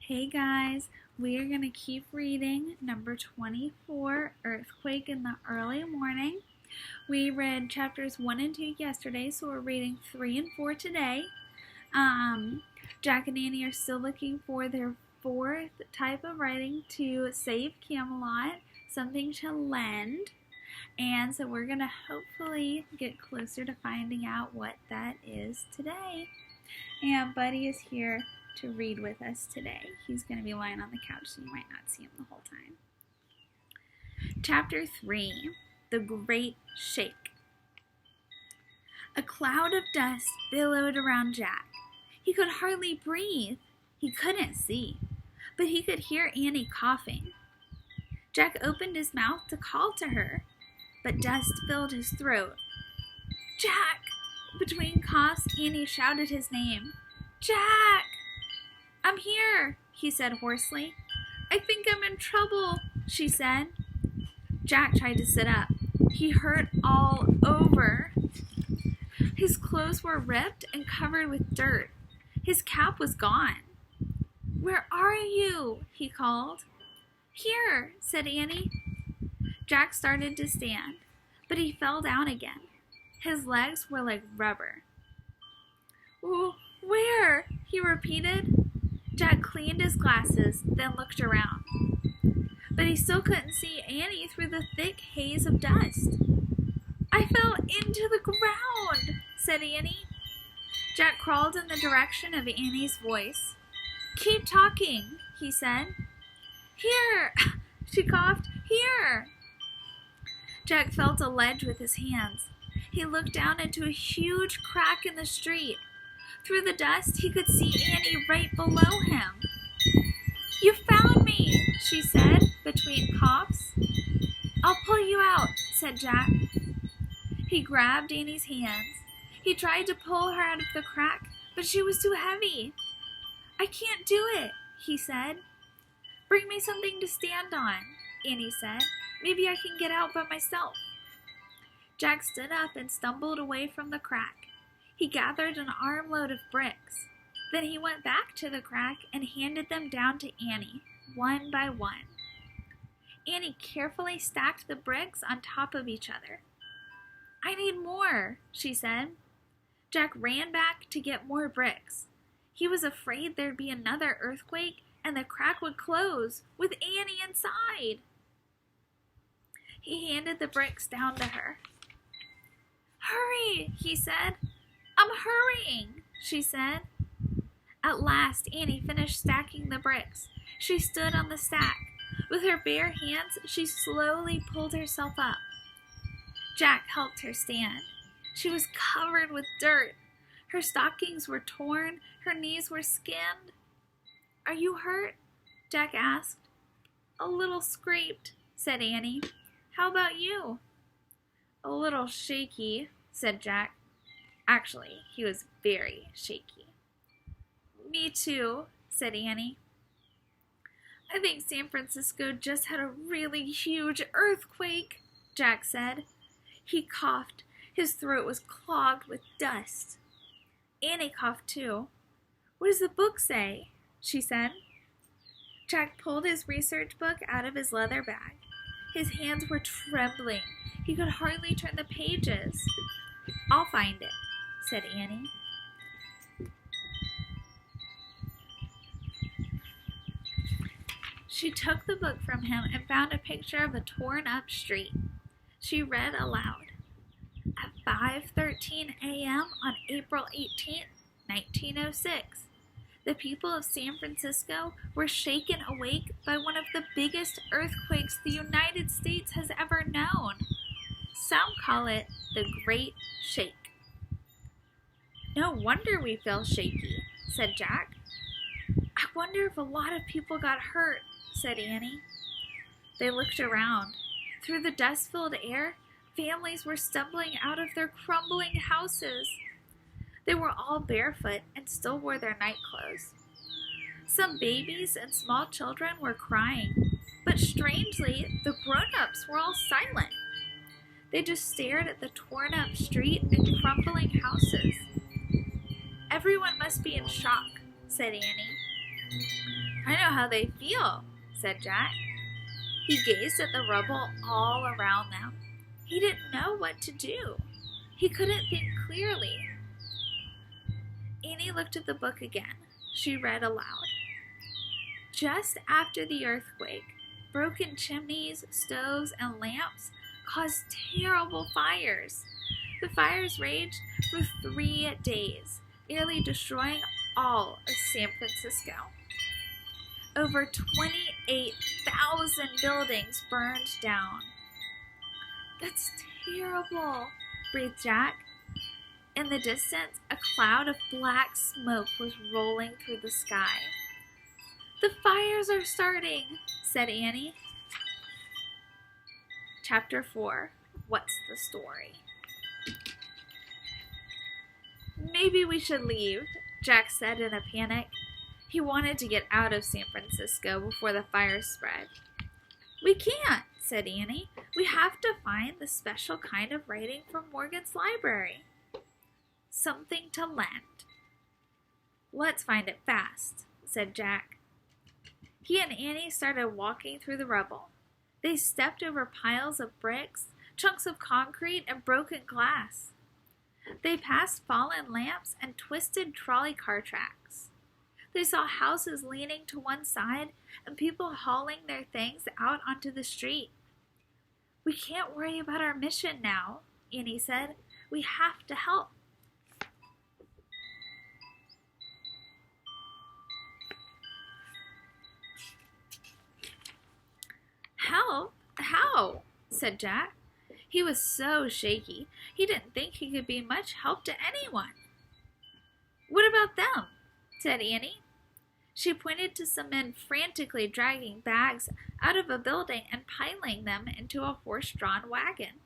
Hey guys, we are going to keep reading number 24, Earthquake in the Early Morning. We read chapters 1 and 2 yesterday, so we're reading 3 and 4 today. Jack and Annie are still looking for their fourth type of writing to save Camelot, something to lend. And so we're going to hopefully get closer to finding out what that is today. And Buddy is here to read with us today. He's going to be lying on the couch, so you might not see him the whole time. Chapter 3, The Great Shake. A cloud of dust billowed around Jack. He could hardly breathe. He couldn't see, but he could hear Annie coughing. Jack opened his mouth to call to her, but dust filled his throat. Jack! Between coughs, Annie shouted his name. Jack! I'm here, he said hoarsely. I think I'm in trouble, she said. Jack tried to sit up. He hurt all over. His clothes were ripped and covered with dirt. His cap was gone. Where are you? He called. Here, said Annie. Jack started to stand, but he fell down again. His legs were like rubber. Where? He repeated. Jack cleaned his glasses, then looked around. But he still couldn't see Annie through the thick haze of dust. I fell into the ground, said Annie. Jack crawled in the direction of Annie's voice. Keep talking, he said. Here, she coughed. Here. Jack felt a ledge with his hands. He looked down into a huge crack in the street. Through the dust, he could see Annie right below him. You found me, she said, between coughs. I'll pull you out, said Jack. He grabbed Annie's hands. He tried to pull her out of the crack, but she was too heavy. I can't do it, he said. Bring me something to stand on, Annie said. Maybe I can get out by myself. Jack stood up and stumbled away from the crack. He gathered an armload of bricks. Then he went back to the crack and handed them down to Annie, one by one. Annie carefully stacked the bricks on top of each other. I need more, she said. Jack ran back to get more bricks. He was afraid there'd be another earthquake and the crack would close with Annie inside. He handed the bricks down to her. Hurry, he said. I'm hurrying, she said. At last, Annie finished stacking the bricks. She stood on the stack. With her bare hands, she slowly pulled herself up. Jack helped her stand. She was covered with dirt. Her stockings were torn. Her knees were skinned. Are you hurt? Jack asked. A little scraped, said Annie. How about you? A little shaky, said Jack. Actually, he was very shaky. Me too, said Annie. I think San Francisco just had a really huge earthquake, Jack said. He coughed. His throat was clogged with dust. Annie coughed too. What does the book say? She said. Jack pulled his research book out of his leather bag. His hands were trembling. He could hardly turn the pages. I'll find it, said Annie. She took the book from him and found a picture of a torn-up street. She read aloud. At 5:13 a.m. on April 18, 1906, the people of San Francisco were shaken awake by one of the biggest earthquakes the United States has ever known. Some call it the Great Shake. No wonder we feel shaky, said Jack. I wonder if a lot of people got hurt, said Annie. They looked around. Through the dust-filled air, families were stumbling out of their crumbling houses. They were all barefoot and still wore their night clothes. Some babies and small children were crying, but strangely, the grown-ups were all silent. They just stared at the torn-up street and crumbling houses. Everyone must be in shock, said Annie. I know how they feel, said Jack. He gazed at the rubble all around them. He didn't know what to do. He couldn't think clearly. Annie looked at the book again. She read aloud. Just after the earthquake, broken chimneys, stoves, and lamps caused terrible fires. The fires raged for 3 days, nearly destroying all of San Francisco. Over 28,000 buildings burned down. That's terrible, breathed Jack. In the distance, a cloud of black smoke was rolling through the sky. The fires are starting, said Annie. Chapter 4. What's the story? Maybe we should leave, Jack said in a panic. He wanted to get out of San Francisco before the fires spread. We can't, said Annie. We have to find the special kind of writing from Morgan's library. Something to lend. Let's find it fast, said Jack. He and Annie started walking through the rubble. They stepped over piles of bricks, chunks of concrete, and broken glass. They passed fallen lamps and twisted trolley car tracks. They saw houses leaning to one side and people hauling their things out onto the street. We can't worry about our mission now, Annie said. We have to help. Help? How? Said Jack. He was so shaky, he didn't think he could be much help to anyone. What about them? Said Annie. She pointed to some men frantically dragging bags out of a building and piling them into a horse-drawn wagon.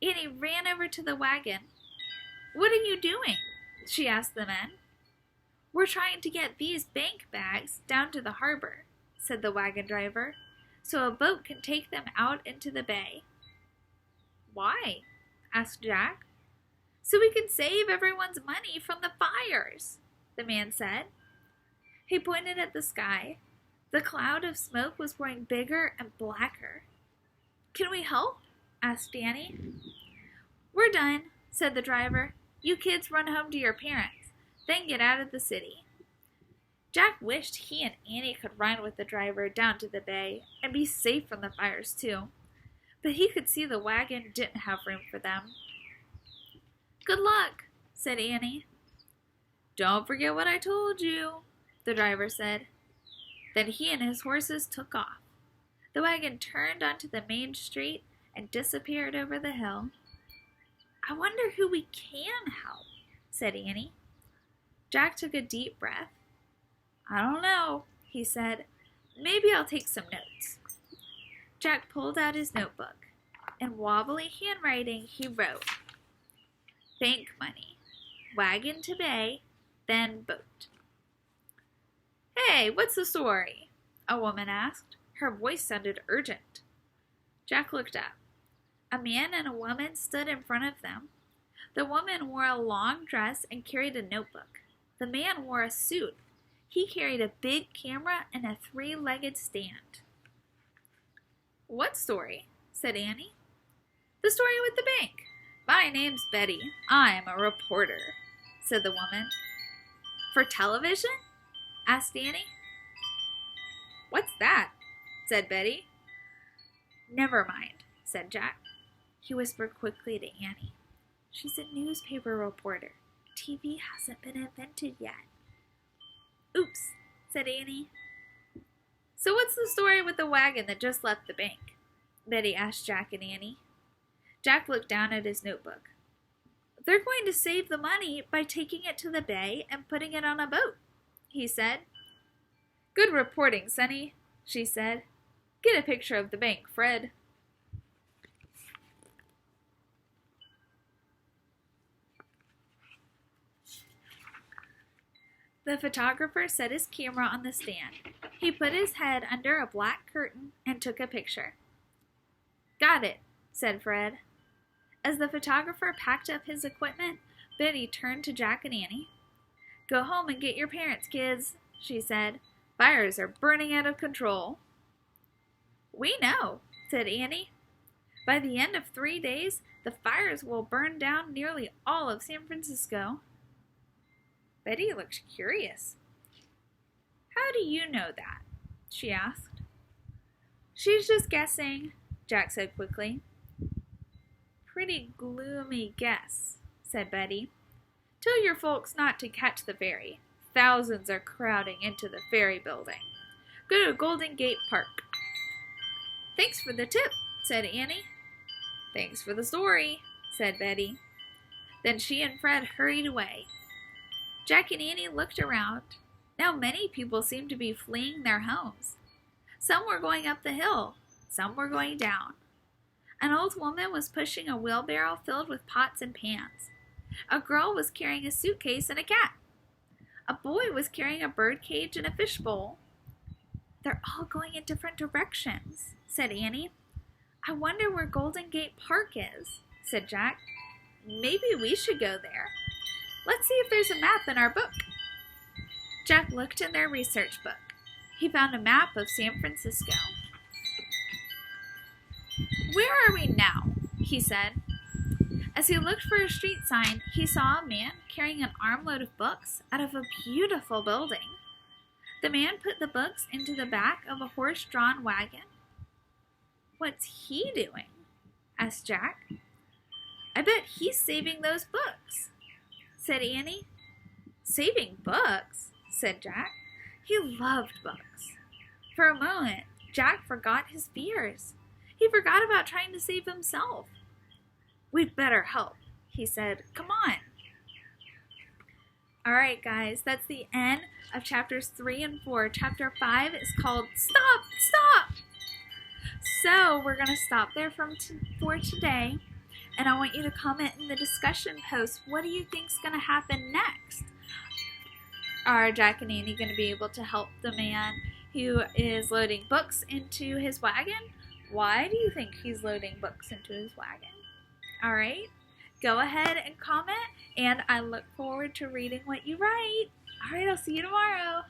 Annie ran over to the wagon. What are you doing? She asked the men. We're trying to get these bank bags down to the harbor, said the wagon driver, so a boat can take them out into the bay. Why? Asked Jack. So we can save everyone's money from the fires, the man said. He pointed at the sky. The cloud of smoke was growing bigger and blacker. Can we help? Asked Annie. We're done, said the driver. You kids run home to your parents, then get out of the city. Jack wished he and Annie could run with the driver down to the bay and be safe from the fires too, but he could see the wagon didn't have room for them. Good luck, said Annie. Don't forget what I told you, the driver said. Then he and his horses took off. The wagon turned onto the main street and disappeared over the hill. I wonder who we can help, said Annie. Jack took a deep breath. I don't know, he said. Maybe I'll take some notes. Jack pulled out his notebook. In wobbly handwriting, he wrote, Bank money, wagon to bay, then boat. Hey, what's the story? A woman asked. Her voice sounded urgent. Jack looked up. A man and a woman stood in front of them. The woman wore a long dress and carried a notebook. The man wore a suit. He carried a big camera and a 3-legged stand. What story? Said Annie. The story with the bank. My name's Betty. I'm a reporter, said the woman. For television? Asked Annie. What's that? Said Betty. Never mind, said Jack. He whispered quickly to Annie. She's a newspaper reporter. TV hasn't been invented yet. Oops, said Annie. So what's the story with the wagon that just left the bank? Betty asked Jack and Annie. Jack looked down at his notebook. They're going to save the money by taking it to the bay and putting it on a boat, he said. Good reporting, Sonny, she said. Get a picture of the bank, Fred. The photographer set his camera on the stand. He put his head under a black curtain and took a picture. Got it, said Fred. As the photographer packed up his equipment, Betty turned to Jack and Annie. Go home and get your parents, kids, she said. Fires are burning out of control. We know, said Annie. By the end of 3 days, the fires will burn down nearly all of San Francisco. Betty looked curious. How do you know that? She asked. She's just guessing, Jack said quickly. Pretty gloomy guess, said Betty. Tell your folks not to catch the ferry. Thousands are crowding into the ferry building. Go to Golden Gate Park. Thanks for the tip, said Annie. Thanks for the story, said Betty. Then she and Fred hurried away. Jack and Annie looked around. Now many people seemed to be fleeing their homes. Some were going up the hill, some were going down. An old woman was pushing a wheelbarrow filled with pots and pans. A girl was carrying a suitcase and a cat. A boy was carrying a bird cage and a fishbowl. They're all going in different directions, said Annie. I wonder where Golden Gate Park is, said Jack. Maybe we should go there. Let's see if there's a map in our book. Jack looked in their research book. He found a map of San Francisco. Where are we now? He said. As he looked for a street sign, he saw a man carrying an armload of books out of a beautiful building. The man put the books into the back of a horse-drawn wagon. What's he doing? Asked Jack. I bet he's saving those books, said Annie. Saving books, said Jack. He loved books. For a moment, Jack forgot his fears. He forgot about trying to save himself. We'd better help, he said. Come on. All right, guys, that's the end of chapters 3 and 4. Chapter 5 is called Stop! Stop! So we're going to stop there for today. And I want you to comment in the discussion post, what do you think is going to happen next? Are Jack and Annie going to be able to help the man who is loading books into his wagon? Why do you think he's loading books into his wagon? All right, go ahead and comment, and I look forward to reading what you write. All right, I'll see you tomorrow.